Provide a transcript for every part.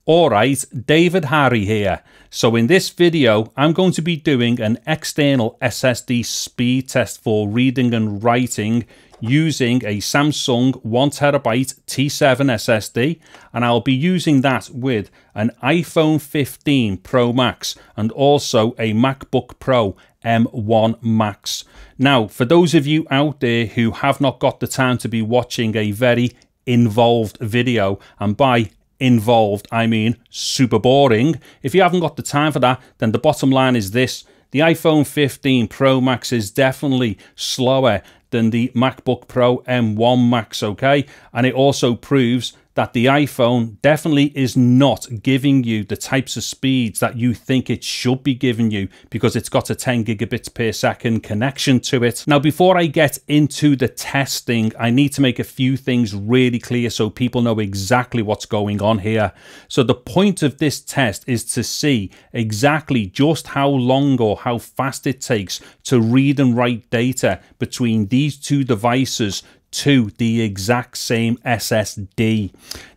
Alright, David Harry here. So in this video, I'm going to be doing an external SSD speed test for reading and writing using a Samsung 1TB T7 SSD, and I'll be using that with an iPhone 15 Pro Max and also a MacBook Pro M1 Max. Now, for those of you out there who have not got the time to be watching a very involved video, and by involved I mean super boring, if you haven't got the time for that, then the bottom line is this: the iPhone 15 Pro Max is definitely slower than the MacBook Pro M1 Max, okay? And it also proves that the iPhone definitely is not giving you the types of speeds that you think it should be giving you, because it's got a 10 gigabits per second connection to it. Now, before I get into the testing, I need to make a few things really clear so people know exactly what's going on here. So the point of this test is to see exactly just how long or how fast it takes to read and write data between these two devices to the exact same SSD.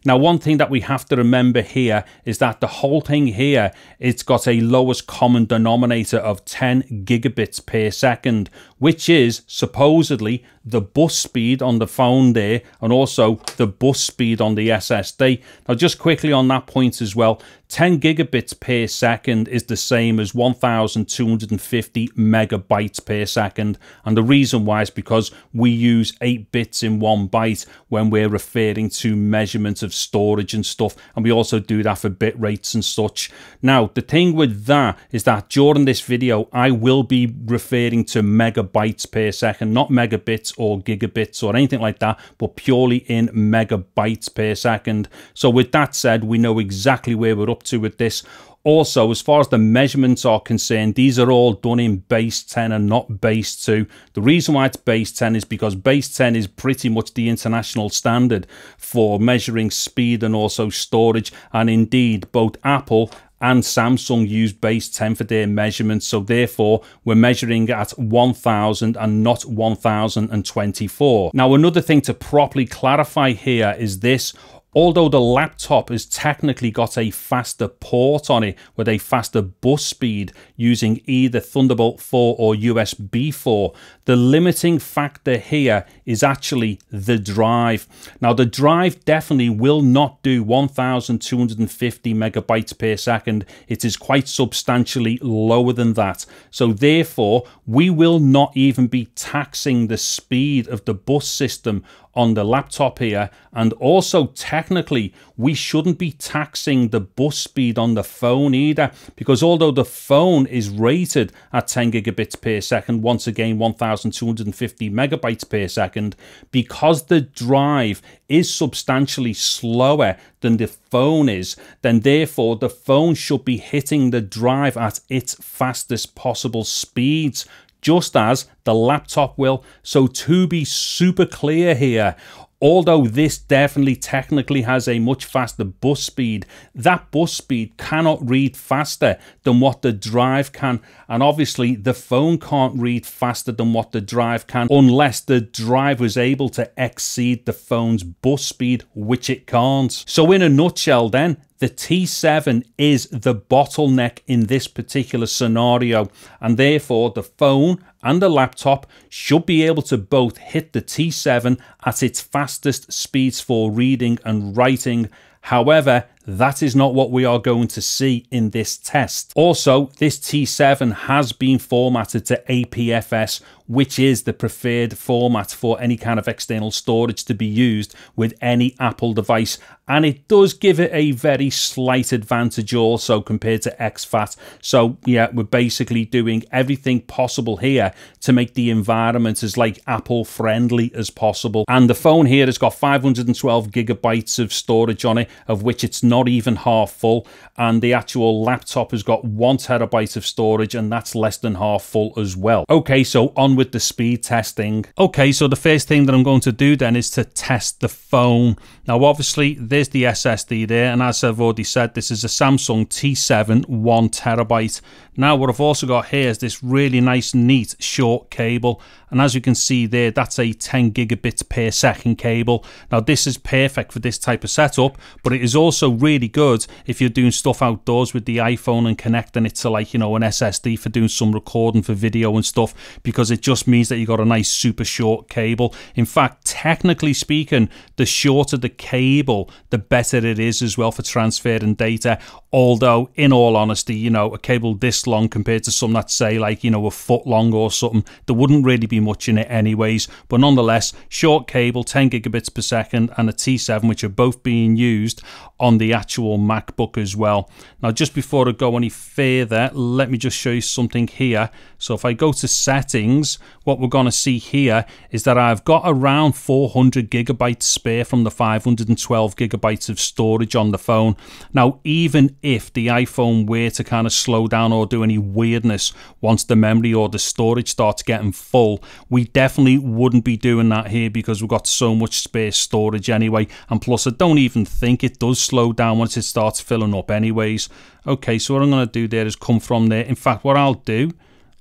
Now, one thing that we have to remember here is that the whole thing here, it's got a lowest common denominator of 10 gigabits per second, which is supposedly the bus speed on the phone there, and also the bus speed on the SSD. Now, just quickly on that point as well, 10 gigabits per second is the same as 1,250 megabytes per second. And the reason why is because we use 8 bits in 1 byte when we're referring to measurements of storage and stuff. And we also do that for bit rates and such. Now, the thing with that is that during this video, I will be referring to megabytes per second, not megabits or gigabits or anything like that, but purely in megabytes per second. So with that said, we know exactly where we're up to with this. Also, as far as the measurements are concerned, these are all done in base 10 and not base 2. The reason why it's base 10 is because base 10 is pretty much the international standard for measuring speed and also storage. And indeed, both Apple and Samsung use base 10 for their measurements. So therefore, we're measuring at 1000 and not 1024. Now, another thing to properly clarify here is this: although the laptop has technically got a faster port on it with a faster bus speed using either Thunderbolt 4 or USB 4, the limiting factor here is actually the drive. Now, the drive definitely will not do 1,250 megabytes per second. It is quite substantially lower than that. So therefore, we will not even be taxing the speed of the bus system on the laptop here, and also technically we shouldn't be taxing the bus speed on the phone either, because although the phone is rated at 10 gigabits per second, once again 1,250 megabytes per second, because the drive is substantially slower than the phone is, then therefore the phone should be hitting the drive at its fastest possible speeds, just as the laptop will. So to be super clear here, although this definitely technically has a much faster bus speed, that bus speed cannot read faster than what the drive can. And obviously the phone can't read faster than what the drive can unless the drive was able to exceed the phone's bus speed, which it can't. So in a nutshell then, the T7 is the bottleneck in this particular scenario, and therefore the phone and the laptop should be able to both hit the T7 at its fastest speeds for reading and writing. However, that is not what we are going to see in this test. Also, this T7 has been formatted to APFS, which is the preferred format for any kind of external storage to be used with any Apple device. And it does give it a very slight advantage also compared to exFAT. So yeah, we're basically doing everything possible here to make the environment as Apple friendly as possible. And the phone here has got 512 gigabytes of storage on it, of which it's not even half full. And the actual laptop has got 1 terabyte of storage, and that's less than half full as well. Okay, so on with the speed testing. Okay, so the first thing that I'm going to do then is to test the phone. Now, obviously, there's the SSD there, and as I've already said, this is a Samsung T7 1 terabyte. Now what I've also got here is this really nice neat short cable, and as you can see there, that's a 10 gigabits per second cable. Now this is perfect for this type of setup, but it is also really good if you're doing stuff outdoors with the iPhone and connecting it to, like, you know, an SSD for doing some recording for video and stuff, because it just means that you got a nice super short cable. In fact, technically speaking, the shorter the cable, the better it is as well for transferring data. Although, in all honesty, you know, a cable this long compared to some that say, like, you know, a foot long or something, there wouldn't really be much in it anyways. But nonetheless, short cable, 10 gigabits per second, and a T7, which are both being used on the actual MacBook as well. Now, just before I go any further, let me just show you something here. So if I go to settings, what we're going to see here is that I've got around 400 gigabytes spare from the 512 gigabytes of storage on the phone. Now, even if the iPhone were to kind of slow down or do any weirdness once the memory or the storage starts getting full, we definitely wouldn't be doing that here, because we've got so much spare storage anyway. And plus, I don't even think it does slow down once it starts filling up anyways. Okay, so what I'm going to do there is come from there. In fact, what I'll do,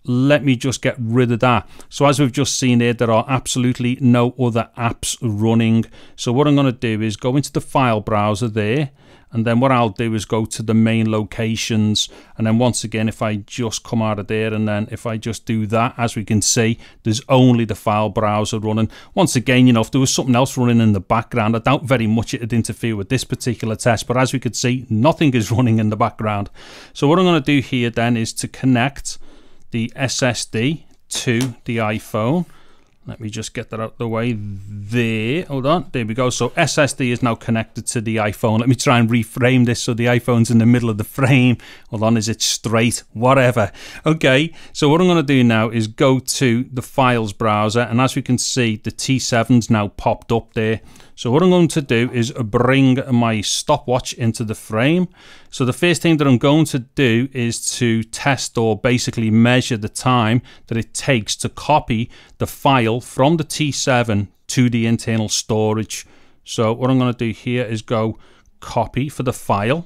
let me just get rid of that. So as we've just seen there are absolutely no other apps running. So what I'm going to do is go into the file browser there, and then what I'll do is go to the main locations, and then once again, if I just come out of there, and then if I just do that, as we can see, there's only the file browser running. Once again, you know, if there was something else running in the background, I doubt very much it'd interfere with this particular test, but as we could see, nothing is running in the background. So what I'm going to do here then is to connect the SSD to the iPhone. Let me just get that out of the way there. Hold on, there we go. So SSD is now connected to the iPhone. Let me try and reframe this so the iPhone's in the middle of the frame. Hold on, is it straight? Whatever. Okay, so what I'm going to do now is go to the files browser, and as we can see, the T7's now popped up there. So what I'm going to do is bring my stopwatch into the frame. So the first thing that I'm going to do is to test, or basically measure, the time that it takes to copy the file from the T7 to the internal storage. So what I'm going to do here is go copy for the file.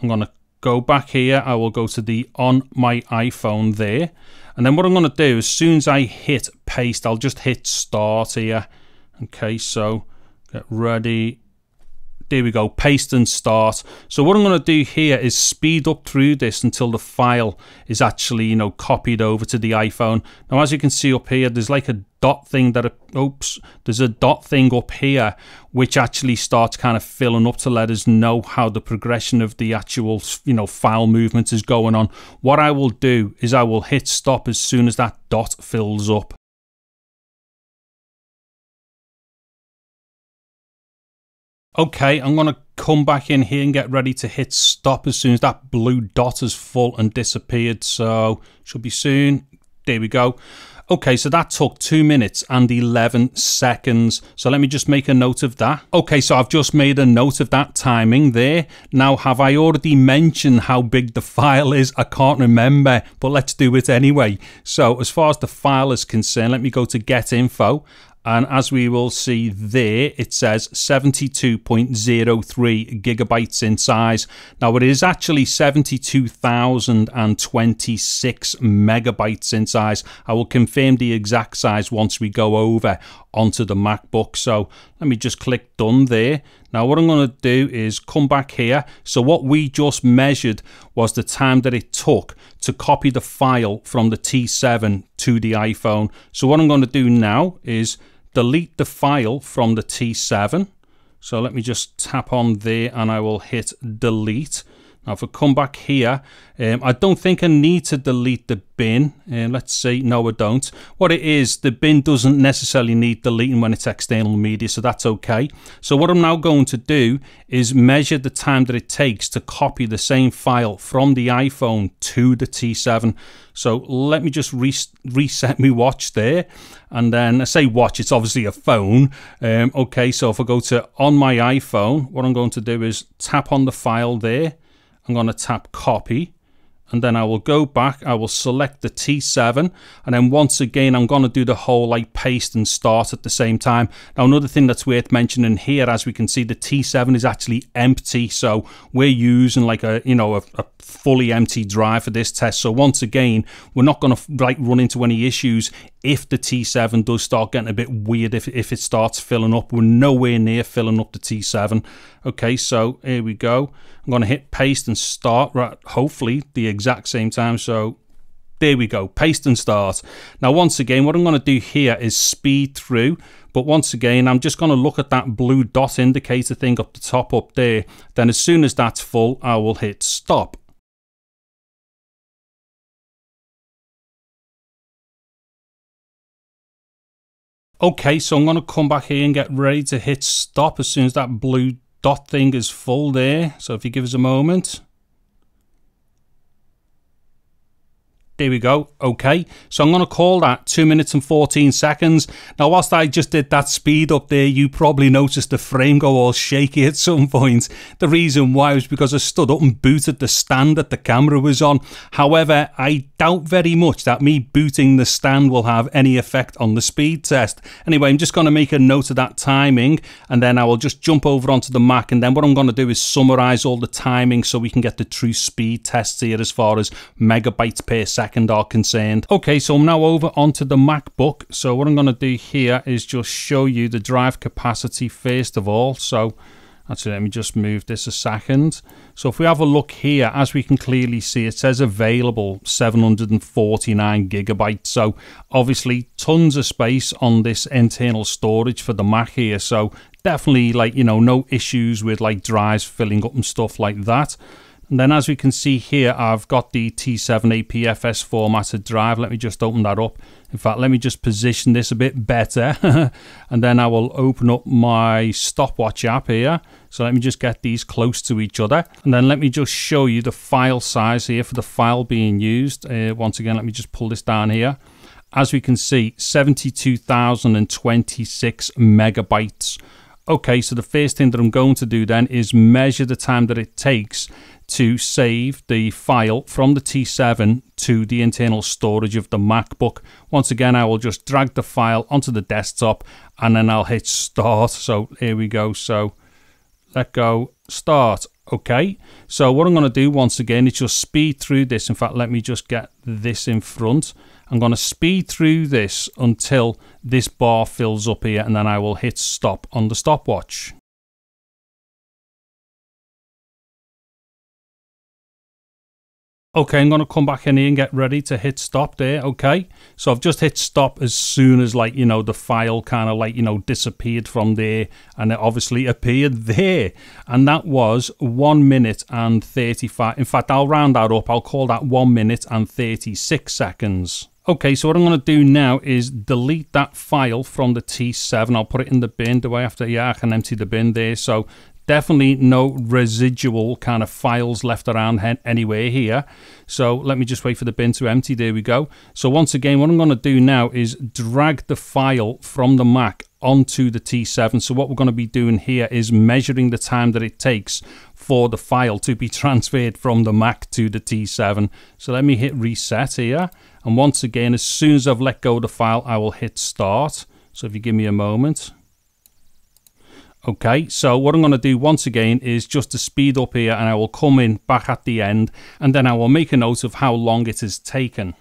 I'm going to go back here. I will go to the on my iPhone there. And then what I'm going to do, as soon as I hit paste, I'll just hit start here. Okay, so get ready. There we go, paste and start. So what I'm going to do here is speed up through this until the file is actually, you know, copied over to the iPhone. Now, as you can see up here, there's like a dot thing that, there's a dot thing up here which actually starts kind of filling up to let us know how the progression of the actual, you know, file movement is going on. What I will do is I will hit stop as soon as that dot fills up. Okay, I'm going to come back in here and get ready to hit stop as soon as that blue dot is full and disappeared. So, should be soon. There we go. Okay, so that took 2 minutes and 11 seconds. So let me just make a note of that. Okay, so I've just made a note of that timing there. Now, have I already mentioned how big the file is? I can't remember, but let's do it anyway. So as far as the file is concerned, let me go to Get Info. And as we will see there, it says 72.03 gigabytes in size. Now, it is actually 72,026 megabytes in size. I will confirm the exact size once we go over onto the MacBook. So let me just click done there. Now, what I'm going to do is come back here. So what we just measured was the time that it took to copy the file from the T7 to the iPhone. So what I'm going to do now is delete the file from the T7. So let me just tap on there and I will hit delete. Now if I come back here, I don't think I need to delete the bin. Let's see, no I don't. What it is, the bin doesn't necessarily need deleting when it's external media, so that's okay. So what I'm now going to do is measure the time that it takes to copy the same file from the iPhone to the T7. So let me just reset my watch there. And then I say watch, it's obviously a phone. Okay, so if I go to on my iPhone, what I'm going to do is tap on the file there. I'm going to tap copy, and then I will go back, I will select the T7, and then once again I'm going to do the whole like paste and start at the same time. Now another thing that's worth mentioning here, as we can see, the T7 is actually empty, so we're using like a, you know, a fully empty drive for this test. So once again, we're not going to run into any issues if the T7 does start getting a bit weird, if it starts filling up. We're nowhere near filling up the T7. Okay, so here we go. I'm going to hit paste and start, right, hopefully the exact same time. So there we go, paste and start. Now once again, what I'm going to do here is speed through, but once again, I'm just going to look at that blue dot indicator thing up the top up there. Then as soon as that's full, I will hit stop. Okay, so I'm going to come back here and get ready to hit stop as soon as that blue dot thing is full there. So if you give us a moment. There we go. Okay, so I'm going to call that 2 minutes and 14 seconds. Now, whilst I just did that speed up there, you probably noticed the frame go all shaky at some point. The reason why was because I stood up and booted the stand that the camera was on. However, I doubt very much that me booting the stand will have any effect on the speed test. Anyway, I'm just going to make a note of that timing, and then I will just jump over onto the Mac, and then what I'm going to do is summarize all the timing so we can get the true speed tests here as far as megabytes per second are concerned. Okay, so I'm now over onto the MacBook. So what I'm going to do here is just show you the drive capacity first of all. So actually, let me just move this a second. So if we have a look here, as we can clearly see, it says available 749 gigabytes. So obviously tons of space on this internal storage for the Mac here. So definitely, like, you know, no issues with like drives filling up and stuff like that. And then as we can see here, I've got the T7 APFS formatted drive. Let me just open that up. In fact, let me just position this a bit better. And then I will open up my stopwatch app here. So let me just get these close to each other. And then let me just show you the file size here for the file being used. Once again, let me just pull this down here. As we can see, 72,026 megabytes. Okay, so the first thing that I'm going to do then is measure the time that it takes to save the file from the T7 to the internal storage of the MacBook. Once again, I will just drag the file onto the desktop and then I'll hit start. So here we go. So let go, start. Okay, so what I'm going to do once again is just speed through this. In fact, let me just get this in front. I'm going to speed through this until this bar fills up here, and then I will hit stop on the stopwatch. Okay, I'm going to come back in here and get ready to hit stop there. Okay, so I've just hit stop as soon as, like, you know, the file kind of, like, you know, disappeared from there, and it obviously appeared there, and that was 1 minute and 35. In fact, I'll round that up. I'll call that 1 minute and 36 seconds. Okay, so what I'm going to do now is delete that file from the T7. I'll put it in the bin. Do I have to? Yeah, I can empty the bin there. So definitely no residual kind of files left around anywhere here. So let me just wait for the bin to empty. There we go. So once again, what I'm going to do now is drag the file from the Mac onto the T7. So what we're going to be doing here is measuring the time that it takes for the file to be transferred from the Mac to the T7. So let me hit reset here. And once again, as soon as I've let go of the file, I will hit start. So if you give me a moment. Okay, so what I'm going to do once again is just to speed up here, and I will come in back at the end, and then I will make a note of how long it has taken.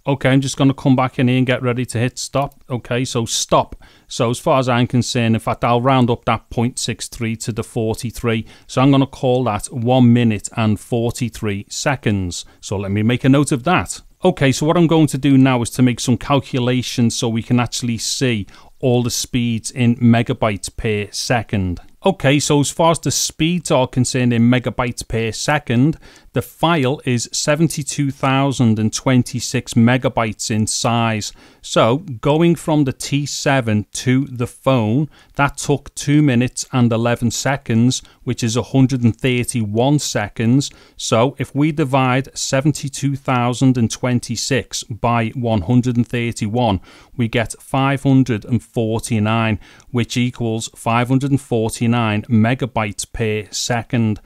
Okay, I'm just going to come back in here and get ready to hit stop. Okay, so stop. So as far as I'm concerned, in fact, I'll round up that 0.63 to the 43. So I'm going to call that 1 minute and 43 seconds. So let me make a note of that. Okay, so what I'm going to do now is to make some calculations so we can actually see all the speeds in megabytes per second. Okay, so as far as the speeds are concerned in megabytes per second, the file is 72,026 megabytes in size. So going from the T7 to the phone, that took 2 minutes and 11 seconds, which is 131 seconds. So if we divide 72,026 by 131, we get 549, which equals 549 megabytes per second.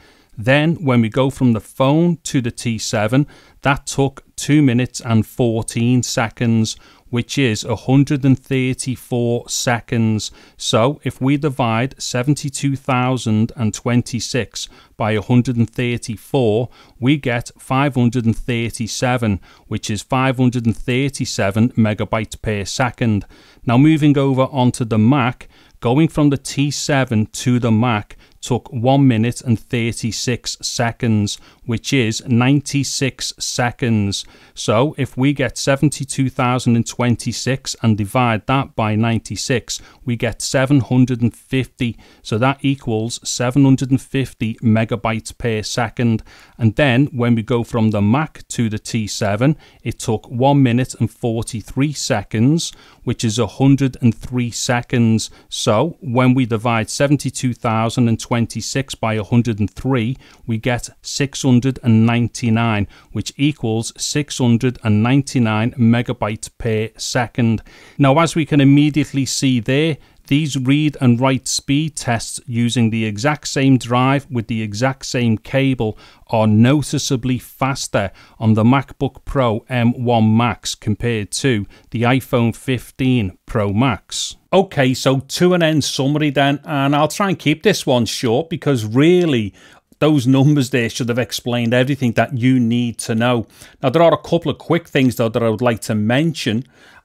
Then when we go from the phone to the T7, that took 2 minutes and 14 seconds, which is 134 seconds. So if we divide 72,026 by 134, we get 537, which is 537 megabytes per second. Now moving over onto the Mac, going from the T7 to the Mac took 1 minute and 36 seconds, which is 96 seconds. So if we get 72,026 and divide that by 96, we get 750. So that equals 750 megabytes per second. And then when we go from the Mac to the T7, it took 1 minute and 43 seconds, which is 103 seconds. So when we divide 72,026 by 103, we get 699, which equals 699 megabytes per second. Now, as we can immediately see there, these read and write speed tests using the exact same drive with the exact same cable are noticeably faster on the MacBook Pro M1 Max compared to the iPhone 15 Pro Max. Okay, so to an end summary then, and I'll try and keep this one short because really those numbers there should have explained everything that you need to know. Now, there are a couple of quick things though that I would like to mention.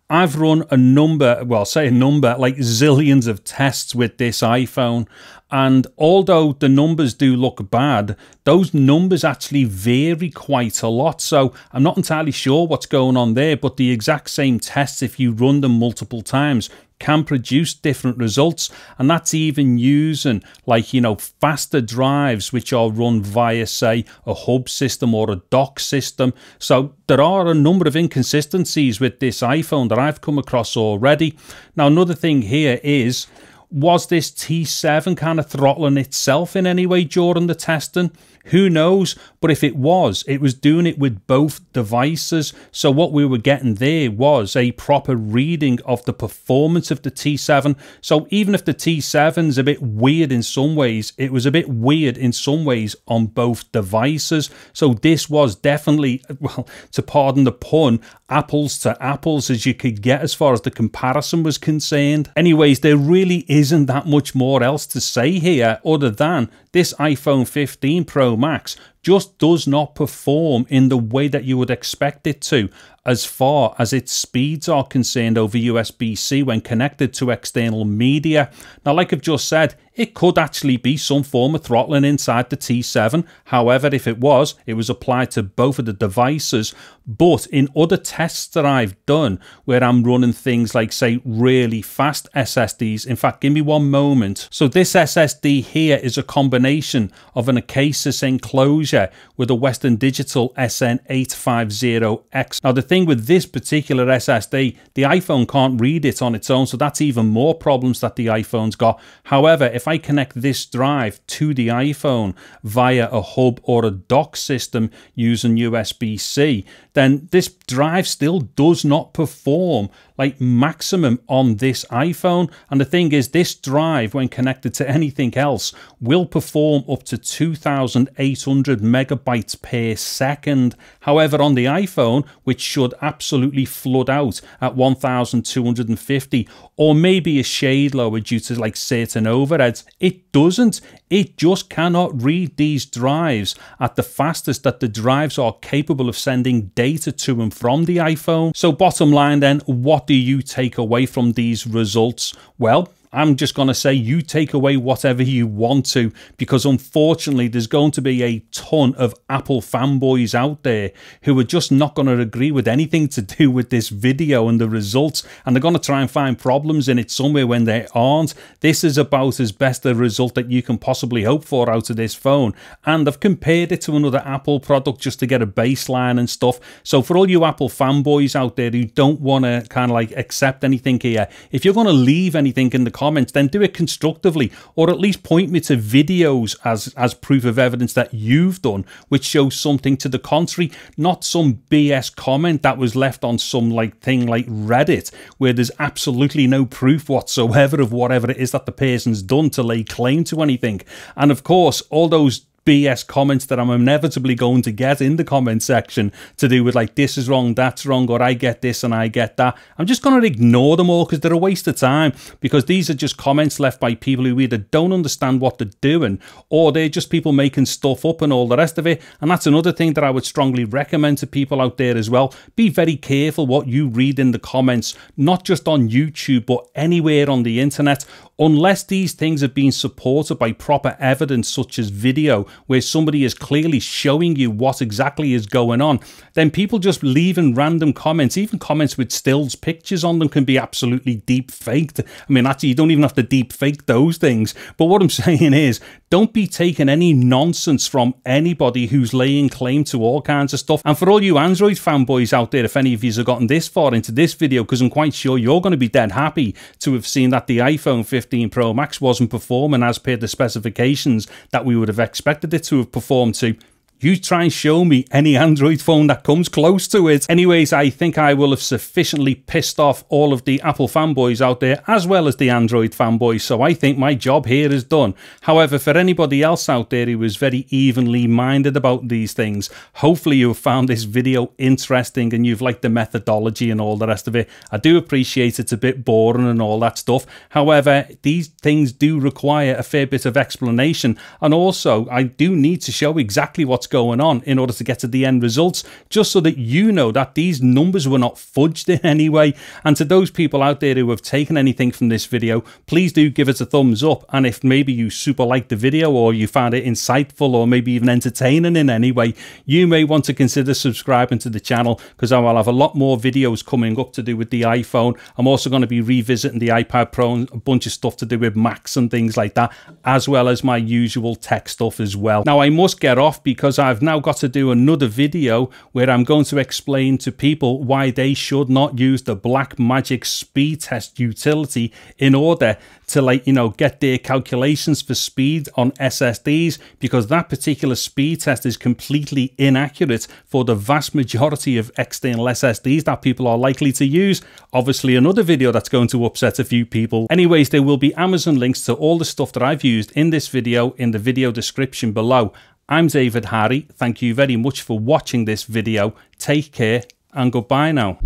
I've run a number, well, say a number, like zillions of tests with this iPhone. And although the numbers do look bad, those numbers actually vary quite a lot. So I'm not entirely sure what's going on there, but the exact same tests, if you run them multiple times, can produce different results. And that's even using, like, you know, faster drives which are run via, say, a hub system or a dock system. So there are a number of inconsistencies with this iPhone that I've come across already. Now, another thing here is, was this T7 kind of throttling itself in any way during the testing? Who knows? But if it was doing it with both devices. So what we were getting there was a proper reading of the performance of the T7. So even if the T7's a bit weird in some ways, it was a bit weird in some ways on both devices. So this was definitely, well, to pardon the pun, apples to apples as you could get as far as the comparison was concerned. Anyways, there really isn't that much more else to say here other than this iPhone 15 Pro Max just does not perform in the way that you would expect it to as far as its speeds are concerned over USB-C when connected to external media. Now, like I've just said, it could actually be some form of throttling inside the T7. However, if it was applied to both of the devices. But in other tests that I've done where I'm running things like, say, really fast SSDs, in fact, give me one moment. So this SSD here is a combination of an ACASIS enclosure with a Western Digital SN850X. Now, the thing with this particular SSD, the iPhone can't read it on its own, so that's even more problems that the iPhone's got. However, if I connect this drive to the iPhone via a hub or a dock system using USB-C, then this drive still does not perform like maximum on this iPhone. And the thing is, this drive, when connected to anything else, will perform up to 2,800 megabytes per second. However, on the iPhone, which should absolutely flood out at 1,250 or maybe a shade lower due to like certain overheads, it doesn't. It just cannot read these drives at the fastest that the drives are capable of sending data to and from the iPhone. So bottom line then, what do you take away from these results? Well, I'm just going to say you take away whatever you want to, because unfortunately there's going to be a ton of Apple fanboys out there who are just not going to agree with anything to do with this video and the results, and they're going to try and find problems in it somewhere when there aren't. This is about as best a result that you can possibly hope for out of this phone, and I've compared it to another Apple product just to get a baseline and stuff. So for all you Apple fanboys out there who don't want to kind of like accept anything here, if you're going to leave anything in the comments, then do it constructively, or at least point me to videos as proof of evidence that you've done which shows something to the contrary, not some BS comment that was left on some like thing like Reddit where there's absolutely no proof whatsoever of whatever it is that the person's done to lay claim to anything. And of course, all those BS comments that I'm inevitably going to get in the comment section to do with like, this is wrong, that's wrong, or I get this and I get that. I'm just going to ignore them all because they're a waste of time, because these are just comments left by people who either don't understand what they're doing, or they're just people making stuff up and all the rest of it. And that's another thing that I would strongly recommend to people out there as well. Be very careful what you read in the comments, not just on YouTube, but anywhere on the internet. Unless these things have been supported by proper evidence, such as video, where somebody is clearly showing you what exactly is going on, then people just leaving random comments, even comments with stills pictures on them, can be absolutely deep faked. I mean, actually, you don't even have to deep fake those things. But what I'm saying is, don't be taking any nonsense from anybody who's laying claim to all kinds of stuff. And for all you Android fanboys out there, if any of you have gotten this far into this video, because I'm quite sure you're going to be dead happy to have seen that the iPhone 15 Pro Max wasn't performing as per the specifications that we would have expected it to have performed to. You try and show me any Android phone that comes close to it. Anyways, I think I will have sufficiently pissed off all of the Apple fanboys out there, as well as the Android fanboys, so I think my job here is done. However, for anybody else out there who is very evenly minded about these things, hopefully you've found this video interesting and you've liked the methodology and all the rest of it. I do appreciate it's a bit boring and all that stuff. However, these things do require a fair bit of explanation, and also I do need to show exactly what's going on in order to get to the end results, just so that you know that these numbers were not fudged in any way. And to those people out there who have taken anything from this video, please do give it a thumbs up. And if maybe you super liked the video, or you found it insightful, or maybe even entertaining in any way, you may want to consider subscribing to the channel, because I will have a lot more videos coming up to do with the iPhone. I'm also going to be revisiting the iPad Pro and a bunch of stuff to do with Macs and things like that, as well as my usual tech stuff as well. Now I must get off, because I've now got to do another video where I'm going to explain to people why they should not use the Blackmagic speed test utility in order to, like, you know, get their calculations for speed on SSDs, because that particular speed test is completely inaccurate for the vast majority of external SSDs that people are likely to use. Obviously another video that's going to upset a few people. Anyways, there will be Amazon links to all the stuff that I've used in this video in the video description below. I'm David Harry. Thank you very much for watching this video. Take care and goodbye now.